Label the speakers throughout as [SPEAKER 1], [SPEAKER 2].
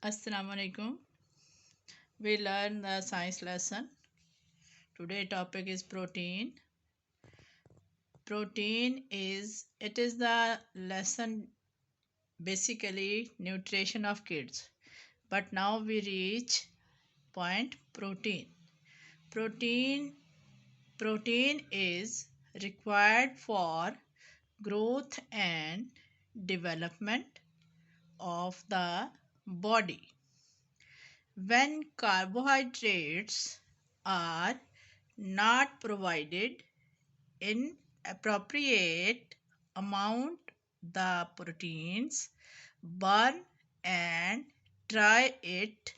[SPEAKER 1] Assalamu alaikum. We learn the science lesson. Today topic is protein. Protein is the lesson basically nutrition of kids. But now we reach point protein. Protein protein is required for growth and development of the body. When carbohydrates are not provided in appropriate amount, the proteins burn and try it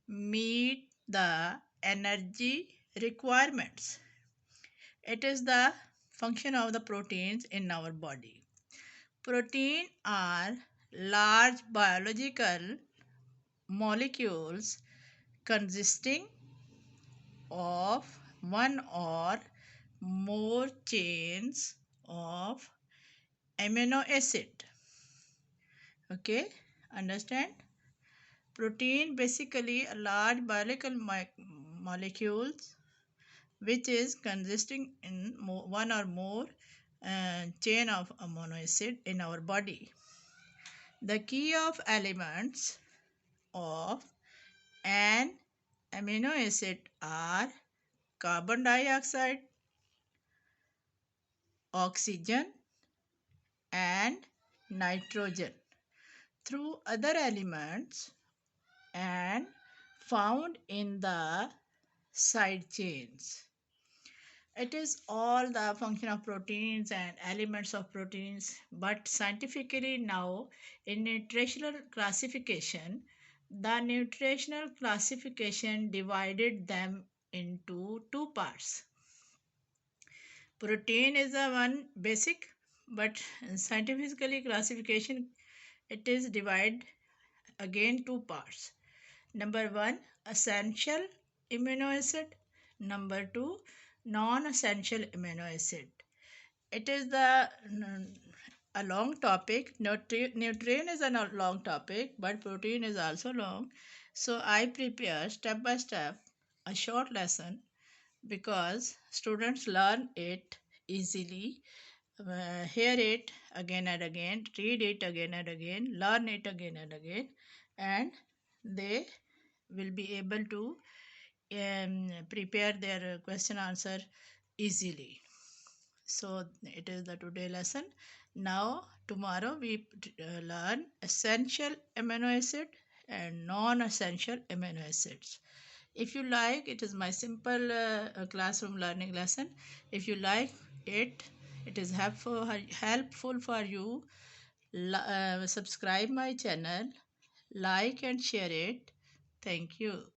[SPEAKER 1] meet the energy requirements. It is the function of the proteins in our body. Protein are large biological molecules consisting of one or more chains of amino acid. Okay, understand? Protein basically a large biological molecules which is consisting in one or more chain of amino acid in our body. The key of elements of an amino acid are carbon dioxide, oxygen, and nitrogen. Through other elements and found in the side chains. It is all the function of proteins and elements of proteins, but scientifically now in nutritional classification, the nutritional classification divided them into two parts. Protein is the one basic, but scientifically classification it is divided again two parts. Number one, essential amino acid. Number two, non-essential amino acid. It is a long topic. Nutrient is a long topic, but protein is also long. So I prepare step by step a short lesson because students learn it easily, hear it again and again, read it again and again, learn it again and again, and they will be able to prepare their question answer easily. So it is the today lesson. Now tomorrow we learn essential amino acid and non-essential amino acids. If you like, it is my simple classroom learning lesson. If you like it, it is helpful for you. Subscribe my channel, like and share it. Thank you.